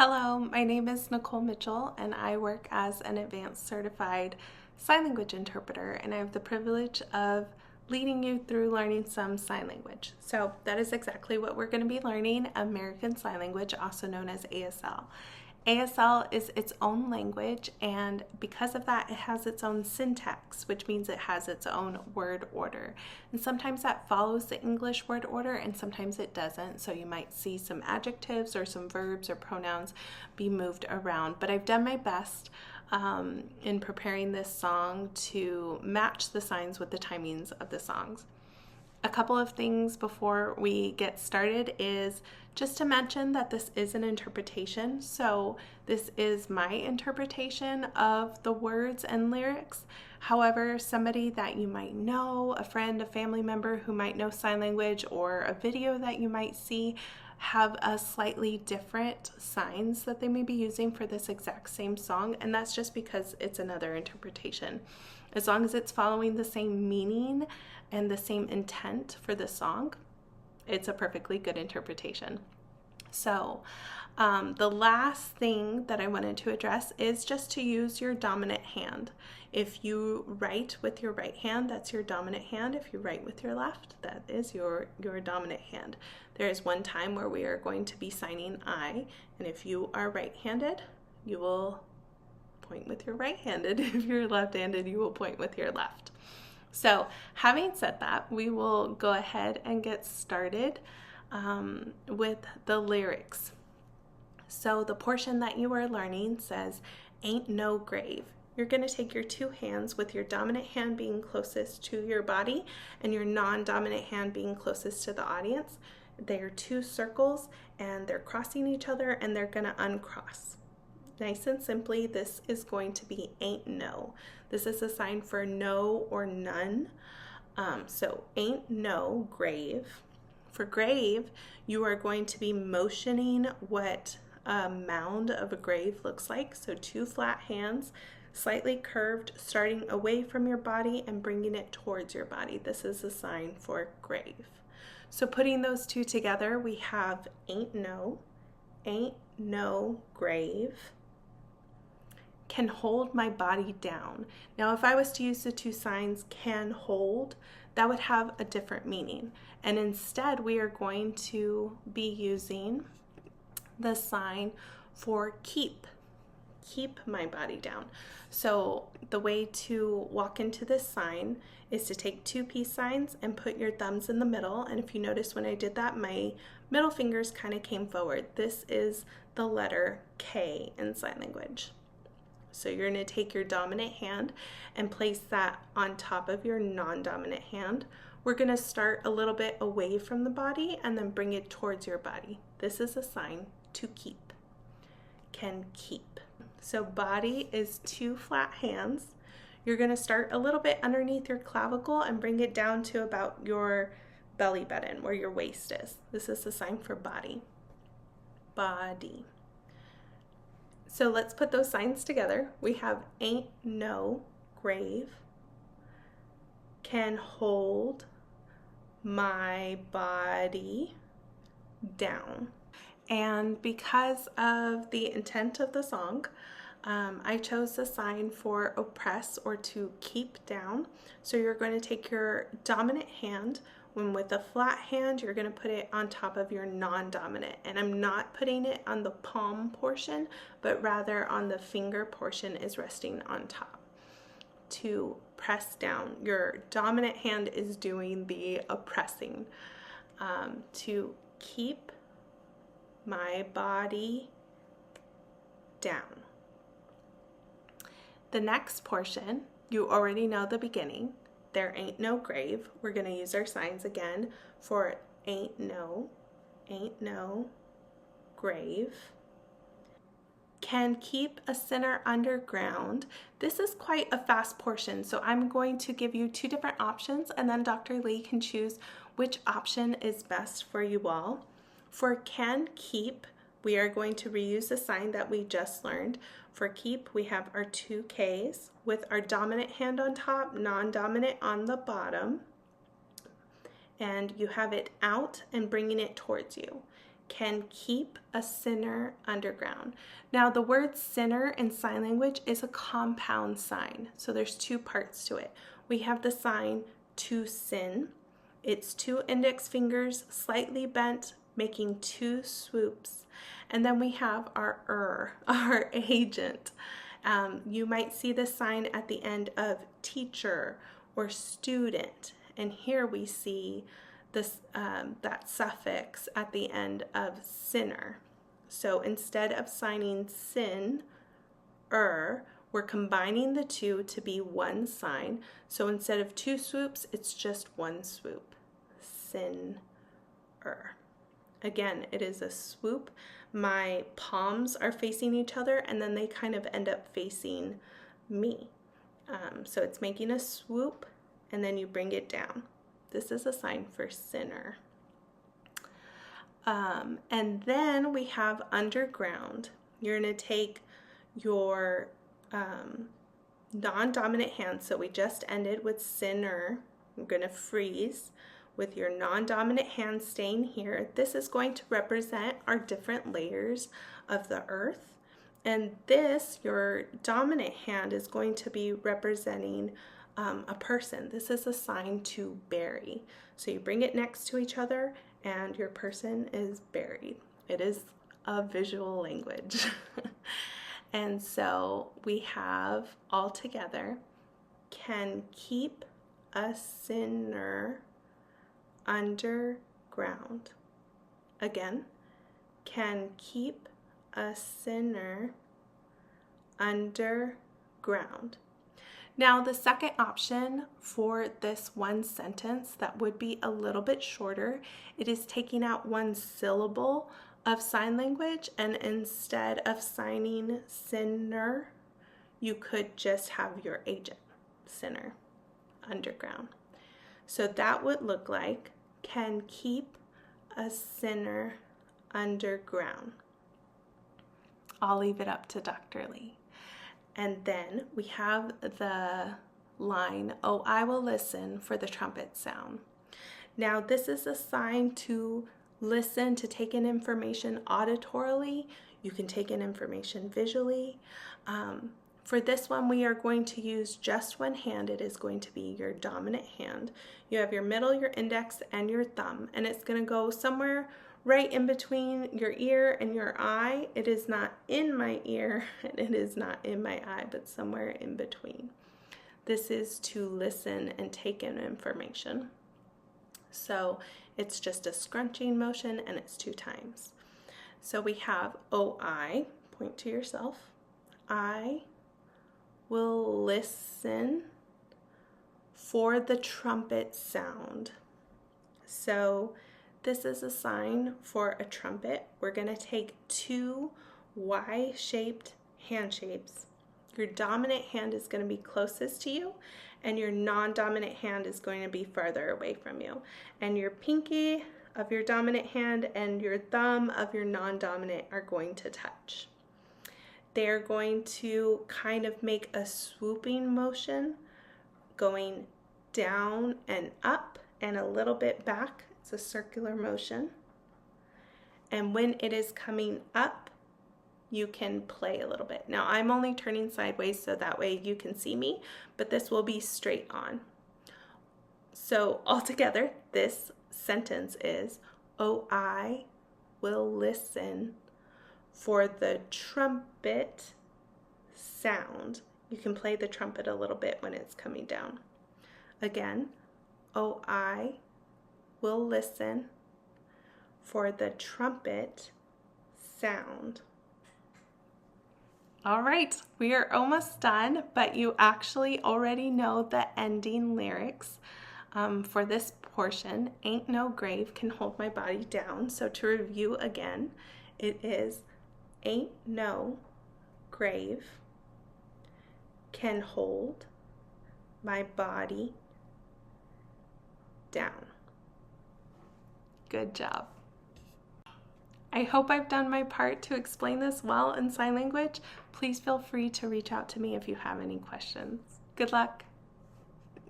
Hello, my name is Nicole Mitchell and I work as an advanced certified sign language interpreter, and I have the privilege of leading you through learning some sign language. So that is exactly what we're going to be learning, American Sign Language, also known as ASL. ASL is its own language, and because of that, it has its own syntax, which means it has its own word order. And sometimes that follows the English word order, and sometimes it doesn't. So you might see some adjectives or some verbs or pronouns be moved around. But I've done my best in preparing this song to match the signs with the timings of the songs. A couple of things before we get started is just to mention that this is an interpretation. So this is my interpretation of the words and lyrics. However, somebody that you might know, a friend, a family member who might know sign language, or a video that you might see have a slightly different signs that they may be using for this exact same song, and that's just because it's another interpretation. As long as it's following the same meaning and the same intent for the song, it's a perfectly good interpretation. So the last thing that I wanted to address is just to use your dominant hand. If you write with your right hand, that's your dominant hand. If you write with your left, that is your dominant hand. There is one time where we are going to be signing I, and if you are right-handed, you will point with your right-handed. If you're left-handed, you will point with your left. So having said that, we will go ahead and get started with the lyrics. So the portion that you are learning says, "Ain't no grave." You're going to take your two hands, with your dominant hand being closest to your body and your non-dominant hand being closest to the audience. They are two circles and they're crossing each other, and they're going to uncross. Nice and simply, this is going to be ain't no. This is a sign for no or none. So ain't no grave. For grave, you are going to be motioning what a mound of a grave looks like. So two flat hands, slightly curved, starting away from your body and bringing it towards your body. This is a sign for grave. So putting those two together, we have ain't no grave. Can hold my body down. Now, if I was to use the two signs can hold, that would have a different meaning. And instead, we are going to be using the sign for keep my body down. So the way to walk into this sign is to take two peace signs and put your thumbs in the middle. And if you notice, when I did that, my middle fingers kind of came forward. This is the letter K in sign language. So you're going to take your dominant hand and place that on top of your non-dominant hand. We're going to start a little bit away from the body and then bring it towards your body. This is a sign to keep. Can keep. So body is two flat hands. You're going to start a little bit underneath your clavicle and bring it down to about your belly button, where your waist is. This is a sign for body. Body. So let's put those signs together. We have ain't no grave. Can hold my body down. And because of the intent of the song, I chose the sign for oppress, or to keep down. So you're going to take your dominant hand, when with a flat hand, you're going to put it on top of your non-dominant. And I'm not putting it on the palm portion, but rather on the finger portion is resting on top. To press down. Your dominant hand is doing the oppressing. To keep my body down. The next portion, you already know the beginning. There ain't no grave. We're going to use our signs again for ain't no grave. Can keep a sinner underground. This is quite a fast portion, so I'm going to give you two different options, and then Dr. Lee can choose which option is best for you all. For can keep, we are going to reuse the sign that we just learned. For keep, we have our two Ks with our dominant hand on top, non-dominant on the bottom, and you have it out and bringing it towards you. can keep a sinner underground. Now, the word sinner in sign language is a compound sign. So there's two parts to it. We have the sign to sin. It's two index fingers slightly bent, making two swoops. And then we have our agent. You might see the sign at the end of teacher or student. And here we see this that suffix at the end of sinner. So instead of signing sin, we're combining the two to be one sign. So instead of two swoops, it's just one swoop. Sin, Again, it is a swoop. My palms are facing each other, and then they kind of end up facing me. So it's making a swoop, and then you bring it down. This is a sign for sinner. And then we have underground. You're going to take your non-dominant hand. So we just ended with sinner. You're going to freeze with your non-dominant hand staying here. This is going to represent our different layers of the earth. And this, your dominant hand, is going to be representing a person. This is a sign to bury. So you bring it next to each other and your person is buried. It is a visual language. And so we have all together, can keep a sinner underground. Again, can keep a sinner underground. Now, the second option for this one sentence that would be a little bit shorter, it is taking out one syllable of sign language, and instead of signing sinner, you could just have your agent, sinner, underground. So that would look like, can keep a sinner underground. I'll leave it up to Dr. Lee. And then we have the line, oh, I will listen for the trumpet sound. Now, this is a sign to listen, to take in information auditorily. You can take in information visually. For this one, we are going to use just one hand. It is going to be your dominant hand. You have your middle, your index, and your thumb, and it's going to go somewhere right in between your ear and your eye. It is not in my ear and it is not in my eye, but somewhere in between. This is to listen and take in information. So it's just a scrunching motion and it's 2 times. So we have, oh, I, point to yourself. I will listen for the trumpet sound. So this is a sign for a trumpet. We're going to take 2 Y-shaped hand shapes. Your dominant hand is going to be closest to you, and your non-dominant hand is going to be farther away from you. And your pinky of your dominant hand and your thumb of your non-dominant are going to touch. They're going to kind of make a swooping motion, going down and up and a little bit back. It's a circular motion. And when it is coming up, you can play a little bit. Now, I'm only turning sideways so that way you can see me, but this will be straight on. So altogether, this sentence is, oh, I will listen for the trumpet sound. You can play the trumpet a little bit when it's coming down. Again, oh, I will listen for the trumpet sound. All right, we are almost done, but you actually already know the ending lyrics for this portion. Ain't no grave can hold my body down. So to review again, it is, ain't no grave can hold my body down. Good job. I hope I've done my part to explain this well in sign language. Please feel free to reach out to me if you have any questions. Good luck.